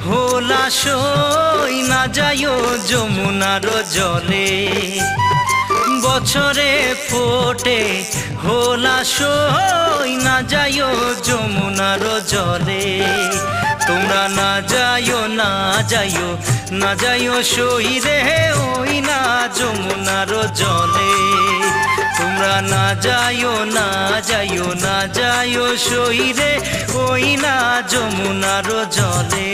হোলা সই না যাইও যমুনার জলে বছরে ফোটে হোলা সই না যাইও যমুনার জলে তোমরা না যাইও না যাইও না যাইও সই রে ওই না যমুনার জলে তোমরা না যাইও না যাইও না যাইও সই রে ওই না যমুনার জলে।